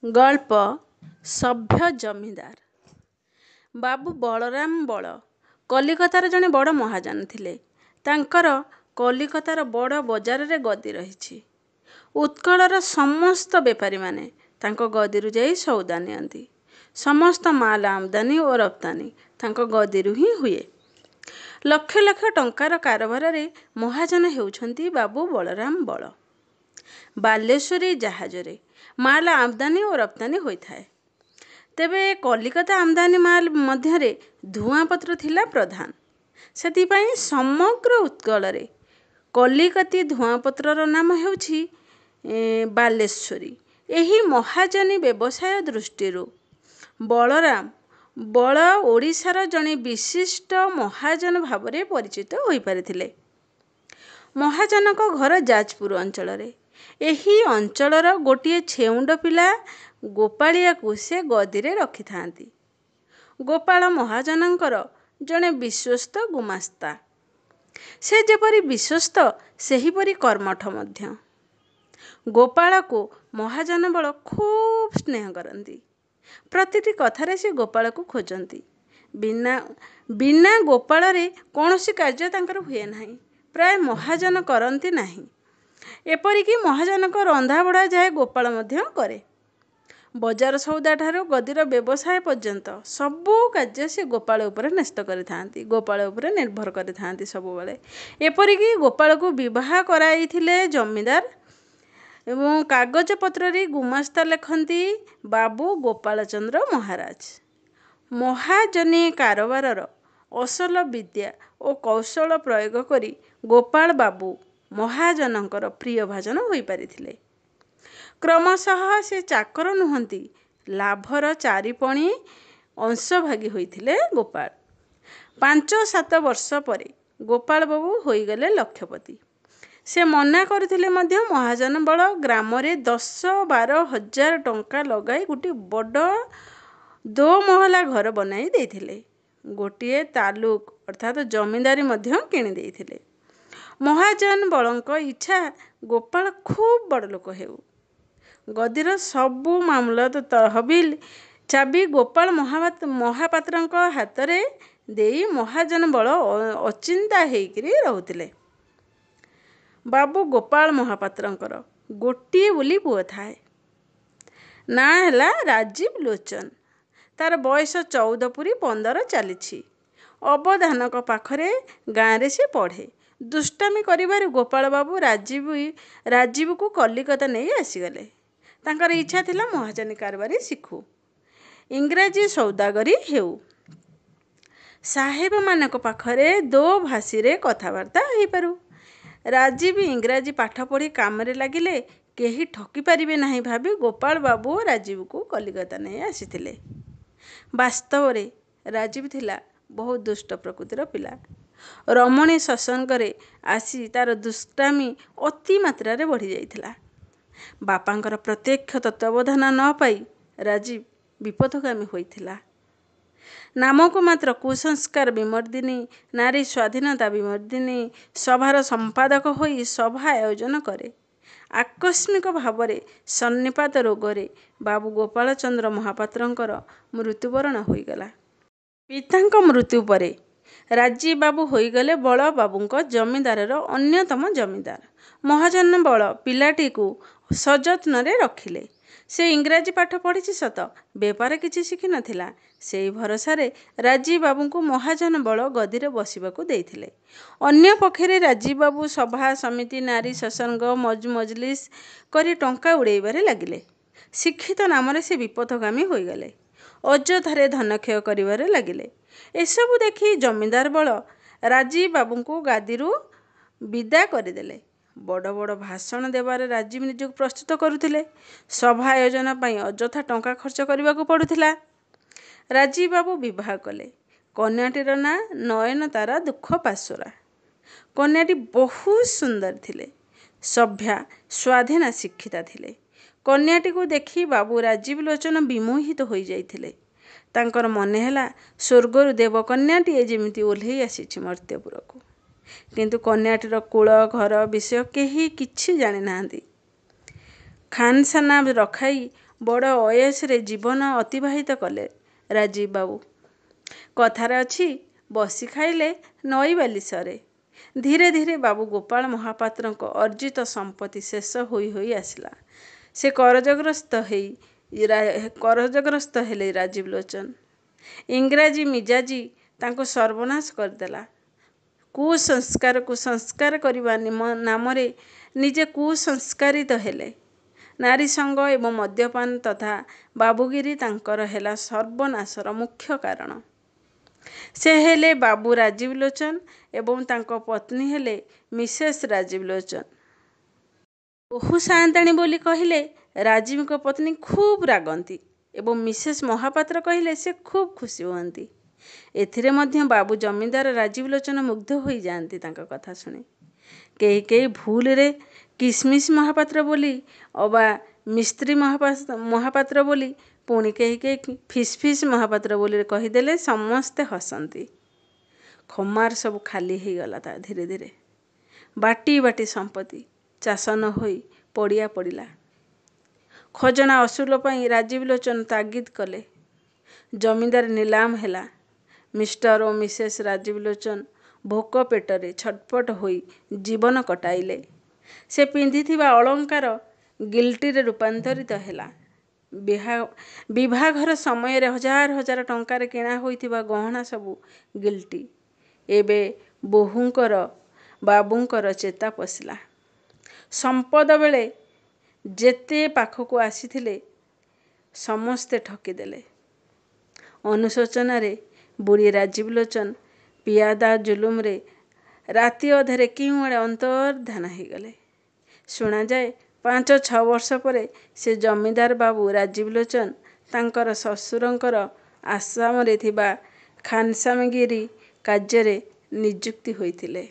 ଗଳ୍ପ ସଭ୍ୟ ଜମିଦାର। ବାବୁ ବଳରାମ ବଳ କଲିକତାର ଜଣେ ବଡ଼ ମହାଜନ ଥିଲେ। ତାଙ୍କର କଲିକତାର ବଡ଼ ବଜାରରେ ଗଦି ରହିଛି। ଉତ୍କଳର ସମସ୍ତ ବେପାରୀମାନେ ତାଙ୍କ ଗଦିରୁ ଯାଇ ସଉଦା ନିଅନ୍ତି। ସମସ୍ତ ମାଲ ଆମଦାନୀ ଓ ରପ୍ତାନି ତାଙ୍କ ଗଦିରୁ ହିଁ ହୁଏ। ଲକ୍ଷ ଲକ୍ଷ ଟଙ୍କାର କାରବାରରେ ମହାଜନ ହେଉଛନ୍ତି ବାବୁ ବଳରାମ ବଳ। ବାଲେଶ୍ୱରୀ ଜାହାଜରେ ମାଲ ଆମଦାନୀ ଓ ରପ୍ତାନି ହୋଇଥାଏ। ତେବେ କଲିକତା ଆମଦାନୀ ମାଲ ମଧ୍ୟରେ ଧୂଆଁପତ୍ର ଥିଲା ପ୍ରଧାନ। ସେଥିପାଇଁ ସମଗ୍ର ଉତ୍କଳରେ କଲିକତି ଧୂଆଁପତ୍ରର ନାମ ହେଉଛି ବାଲେଶ୍ୱରୀ। ଏହି ମହାଜନୀ ବ୍ୟବସାୟ ଦୃଷ୍ଟିରୁ ବଳରାମ ବଳ ଓଡ଼ିଶାର ଜଣେ ବିଶିଷ୍ଟ ମହାଜନ ଭାବରେ ପରିଚିତ ହୋଇପାରିଥିଲେ। ମହାଜନଙ୍କ ଘର ଯାଜପୁର ଅଞ୍ଚଳରେ। ଏହି ଅଞ୍ଚଳର ଗୋଟିଏ ଛେଉଣ୍ଡ ପିଲା ଗୋପାଳିଆକୁ ସେ ଗଦିରେ ରଖିଥାନ୍ତି। ଗୋପାଳ ମହାଜନଙ୍କର ଜଣେ ବିଶ୍ୱସ୍ତ ଗୁମାସ୍ତା। ସେ ଯେପରି ବିଶ୍ୱସ୍ତ ସେହିପରି କର୍ମଠ ମଧ୍ୟ। ଗୋପାଳକୁ ମହାଜନ ବଳ ଖୁବ୍ ସ୍ନେହ କରନ୍ତି। ପ୍ରତିଟି କଥାରେ ସେ ଗୋପାଳକୁ ଖୋଜନ୍ତି। ବିନା ଗୋପାଳରେ କୌଣସି କାର୍ଯ୍ୟ ତାଙ୍କର ହୁଏ ନାହିଁ। ପ୍ରାୟ ମହାଜନ କରନ୍ତି ନାହିଁ। ଏପରିକି ମହାଜନଙ୍କ ରନ୍ଧାବଢ଼ା ଯାଏ ଗୋପାଳ ମଧ୍ୟ କରେ। ବଜାର ସଉଦାଠାରୁ ଗଦିର ବ୍ୟବସାୟ ପର୍ଯ୍ୟନ୍ତ ସବୁ କାର୍ଯ୍ୟ ସେ ଗୋପାଳ ଉପରେ ନ୍ୟସ୍ତ କରିଥାନ୍ତି। ଗୋପାଳ ଉପରେ ନିର୍ଭର କରିଥାନ୍ତି ସବୁବେଳେ। ଏପରିକି ଗୋପାଳକୁ ବିବାହ କରାଇଥିଲେ ଜମିଦାର ଏବଂ କାଗଜପତ୍ରରେ ଗୁମାସ୍ତା ଲେଖନ୍ତି ବାବୁ ଗୋପାଳଚନ୍ଦ୍ର ମହାରାଜ। ମହାଜନୀ କାରବାରର ଅସଲ ବିଦ୍ୟା ଓ କୌଶଳ ପ୍ରୟୋଗ କରି ଗୋପାଳ ବାବୁ ମହାଜନଙ୍କର ପ୍ରିୟଭାଜନ ହୋଇପାରିଥିଲେ। କ୍ରମଶଃ ସେ ଚାକର ନୁହନ୍ତି, ଲାଭର ଚାରିପଣି ଅଂଶଭାଗୀ ହୋଇଥିଲେ ଗୋପାଳ। 5-7 ବର୍ଷ ପରେ ଗୋପାଳ ବାବୁ ହୋଇଗଲେ ଲକ୍ଷପତି। ସେ ମନା କରୁଥିଲେ ମଧ୍ୟ ମହାଜନ ବଳ ଗ୍ରାମରେ 10-12 ହଜାର ଟଙ୍କା ଲଗାଇ ଗୋଟିଏ ବଡ଼ ଦୋମହଲା ଘର ବନାଇ ଦେଇଥିଲେ। ଗୋଟିଏ ତାଲୁକ ଅର୍ଥାତ୍ ଜମିଦାରୀ ମଧ୍ୟ କିଣି ଦେଇଥିଲେ। ମହାଜନ ବଳଙ୍କ ଇଚ୍ଛା ଗୋପାଳ ଖୁବ୍ ବଡ଼ ଲୋକ ହେଉ। ଗଦିର ସବୁ ମାମଲତ ତହବିଲ ଚାବି ଗୋପାଳ ମହାପାତ୍ରଙ୍କ ହାତରେ ଦେଇ ମହାଜନ ବଳ ଅଚିନ୍ତା ହେଇକରି ରହୁଥିଲେ। ବାବୁ ଗୋପାଳ ମହାପାତ୍ରଙ୍କର ଗୋଟିଏ ବୋଲି ପୁଅ ଥାଏ। ନାଁ ହେଲା ରାଜୀବ ଲୋଚନ। ତାର ବୟସ 14 ପୁରି 15 ଚାଲିଛି। ଅବଧାନକ ପାଖରେ ଗାଁରେ ସେ ପଢ଼େ। ଦୁଷ୍ଟାମି କରିବାରୁ ଗୋପାଳ ବାବୁ ରାଜୀବକୁ କଲିକତା ନେଇ ଆସିଗଲେ। ତାଙ୍କର ଇଚ୍ଛା ଥିଲା ମହାଜନୀ କାରବାରୀ ଶିଖୁ, ଇଂରାଜୀ ସୌଦାଗରୀ ହେଉ, ସାହେବମାନଙ୍କ ପାଖରେ ଦୋଭାଷୀରେ କଥାବାର୍ତ୍ତା ହେଇପାରୁ। ରାଜୀବ ଇଂରାଜୀ ପାଠ ପଢ଼ି କାମରେ ଲାଗିଲେ କେହି ଠକି ପାରିବେ ନାହିଁ ଭାବି ଗୋପାଳ ବାବୁ ରାଜୀବକୁ କଲିକତା ନେଇ ଆସିଥିଲେ। ବାସ୍ତବରେ ରାଜୀବ ଥିଲା ବହୁ ଦୁଷ୍ଟ ପ୍ରକୃତିର ପିଲା। ରମଣୀ ସତ୍ସଙ୍ଗରେ ଆସି ତାର ଦୁଷ୍ଟାମି ଅତି ମାତ୍ରାରେ ବଢ଼ି ଯାଇଥିଲା। ବାପାଙ୍କର ପ୍ରତ୍ୟକ୍ଷ ତତ୍ତ୍ୱାବଧାନ ନ ପାଇ ରାଜୀବ ବିପଥଗାମୀ ହୋଇଥିଲା। ନାମକୁ ମାତ୍ର କୁସଂସ୍କାର ବିମର୍ଦିନୀ, ନାରୀ ସ୍ୱାଧୀନତା ବିମର୍ଦିନୀ ସଭାର ସମ୍ପାଦକ ହୋଇ ସଭା ଆୟୋଜନ କରେ। ଆକସ୍ମିକ ଭାବରେ ସନ୍ନିପାତ ରୋଗରେ ବାବୁ ଗୋପାଳଚନ୍ଦ୍ର ମହାପାତ୍ରଙ୍କର ମୃତ୍ୟୁବରଣ ହୋଇଗଲା। ପିତାଙ୍କ ମୃତ୍ୟୁ ପରେ ରାଜୀବ ବାବୁ ହୋଇଗଲେ ବଳ ବାବୁଙ୍କ ଜମିଦାରର ଅନ୍ୟତମ ଜମିଦାର। ମହାଜନ ବଳ ପିଲାଟିକୁ ସଯତ୍ନରେ ରଖିଲେ। ସେ ଇଂରାଜୀ ପାଠ ପଢ଼ିଛି ସତ, ବେପାର କିଛି ଶିଖିନଥିଲା। ସେହି ଭରସାରେ ରାଜୀବ ବାବୁଙ୍କୁ ମହାଜନ ବଳ ଗଦିରେ ବସିବାକୁ ଦେଇଥିଲେ। ଅନ୍ୟ ପକ୍ଷରେ ରାଜୀବ ବାବୁ ସଭା ସମିତି, ନାରୀ ସତ୍ସଙ୍ଗ, ମଜଲିସ କରି ଟଙ୍କା ଉଡ଼ାଇବାରେ ଲାଗିଲେ। ଶିକ୍ଷିତ ନାମରେ ସେ ବିପଥଗାମୀ ହୋଇଗଲେ। ଅଯଥାରେ ଧନକ୍ଷୟ କରିବାରେ ଲାଗିଲେ। ଏସବୁ ଦେଖି ଜମିଦାର ବଳ ରାଜୀବ ବାବୁଙ୍କୁ ଗାଦିରୁ ବିଦା କରିଦେଲେ। ବଡ଼ ବଡ଼ ଭାଷଣ ଦେବାରେ ରାଜୀବ ନିଜକୁ ପ୍ରସ୍ତୁତ କରୁଥିଲେ। ସଭା ଆୟୋଜନ ପାଇଁ ଅଯଥା ଟଙ୍କା ଖର୍ଚ୍ଚ କରିବାକୁ ପଡ଼ୁଥିଲା। ରାଜୀବ ବାବୁ ବିବାହ କଲେ। କନ୍ୟାଟିର ନାଁ ନୟନତାରା ଦୁଃଖ ପାଶୋରା। କନ୍ୟାଟି ବହୁତ ସୁନ୍ଦର ଥିଲେ। ସଭ୍ୟା, ସ୍ୱାଧୀନା, ଶିକ୍ଷିତା ଥିଲେ। କନ୍ୟାଟିକୁ ଦେଖି ବାବୁ ରାଜୀବ ଲୋଚନ ବିମୋହିତ ହୋଇଯାଇଥିଲେ। ତାଙ୍କର ମନେ ହେଲା ସ୍ୱର୍ଗରୁ ଦେବକନ୍ୟାଟିଏ ଯେମିତି ଓହ୍ଲେଇ ଆସିଛି ମର୍ତ୍ତ୍ୟପୁରକୁ। କିନ୍ତୁ କନ୍ୟାଟିର କୁଳ ଘର ବିଷୟ କେହି କିଛି ଜାଣିନାହାନ୍ତି। ଖାନସାନା ରଖାଇ ବଡ଼ ଅୟସରେ ଜୀବନ ଅତିବାହିତ କଲେ ରାଜୀବ ବାବୁ। କଥାରେ ଅଛି, ବସି ଖାଇଲେ ନଈବାଲି ସରେ। ଧୀରେ ଧୀରେ ବାବୁ ଗୋପାଳ ମହାପାତ୍ରଙ୍କ ଅର୍ଜିତ ସମ୍ପତ୍ତି ଶେଷ ହୋଇ ହୋଇ ଆସିଲା। ସେ କରଜଗ୍ରସ୍ତ ହେଲେ ରାଜୀବ ଲୋଚନ। ଇଂରାଜୀ ମିଜାଜି ତାଙ୍କୁ ସର୍ବନାଶ କରିଦେଲା। କୁସଂସ୍କାରକୁ ସଂସ୍କାର କରିବା ନାମରେ ନିଜେ କୁସଂସ୍କାରିତ ହେଲେ। ନାରୀ ସଙ୍ଗ ଏବଂ ମଦ୍ୟପାନ ତଥା ବାବୁଗିରି ତାଙ୍କର ହେଲା ସର୍ବନାଶର ମୁଖ୍ୟ କାରଣ। ସେ ହେଲେ ବାବୁ ରାଜୀବ ଲୋଚନ ଏବଂ ତାଙ୍କ ପତ୍ନୀ ହେଲେ ମିସେସ୍ ରାଜୀବ ଲୋଚନ। ବୋହୂ ସାଆନ୍ତାଣୀ ବୋଲି କହିଲେ ରାଜୀବଙ୍କ ପତ୍ନୀ ଖୁବ୍ ରାଗନ୍ତି ଏବଂ ମିସେସ୍ ମହାପାତ୍ର କହିଲେ ସେ ଖୁବ୍ ଖୁସି ହୁଅନ୍ତି। ଏଥିରେ ମଧ୍ୟ ବାବୁ ଜମିଦାର ରାଜୀବ ଲୋଚନ ମୁଗ୍ଧ ହୋଇଯାଆନ୍ତି ତାଙ୍କ କଥା ଶୁଣି। କେହି କେହି ଭୁଲରେ କିସମିସ ମହାପାତ୍ର ବୋଲି ଅବା ମିସ୍ତ୍ରୀ ମହାପାତ୍ର ବୋଲି, ପୁଣି କେହି କେହି ଫିସଫିସ୍ ମହାପାତ୍ର ବୋଲି କହିଦେଲେ ସମସ୍ତେ ହସନ୍ତି। ଖମାର ସବୁ ଖାଲି ହେଇଗଲା ଧୀରେ ଧୀରେ। ବାଟି ବାଟି ସମ୍ପତ୍ତି ଚାଷ ନ ହୋଇ ପଡ଼ିଆ ପଡ଼ିଲା। ଖଜଣା ଅସୁଲ ପାଇଁ ରାଜୀବ ଲୋଚନ ତାଗିଦ କଲେ। ଜମିଦାର ନିଲାମ ହେଲା। ମିଷ୍ଟର ଓ ମିସେସ୍ ରାଜୀବ ଲୋଚନ ଭୋକ ପେଟରେ ଛଟପଟ ହୋଇ ଜୀବନ କଟାଇଲେ। ସେ ପିନ୍ଧିଥିବା ଅଳଙ୍କାର ଗିଲ୍ଟିରେ ରୂପାନ୍ତରିତ ହେଲା। ବିଭାଘର ସମୟରେ ହଜାର ହଜାର ଟଙ୍କାରେ କିଣା ହୋଇଥିବା ଗହଣା ସବୁ ଗିଲ୍ଟି। ଏବେ ବୋହୂଙ୍କର ବାବୁଙ୍କର ଚେତା ପଶିଲା। ସମ୍ପଦ ବେଳେ ଯେତେ ପାଖକୁ ଆସିଥିଲେ ସମସ୍ତେ ଠକିଦେଲେ। ଅନୁଶୋଚନାରେ ବୁଢ଼ୀ ରାଜୀବ ଲୋଚନ ପିଆଦା ଜୁଲୁମରେ ରାତି ଅଧରେ କେଉଁଆଡ଼େ ଅନ୍ତର୍ଦ୍ଧାନ ହେଇଗଲେ। ଶୁଣାଯାଏ 5-6 ବର୍ଷ ପରେ ସେ ଜମିଦାର ବାବୁ ରାଜୀବ ଲୋଚନ ତାଙ୍କର ଶ୍ୱଶୁରଙ୍କର ଆସାମରେ ଥିବା ଖାନସାମଗିରି କାର୍ଯ୍ୟରେ ନିଯୁକ୍ତି ହୋଇଥିଲେ।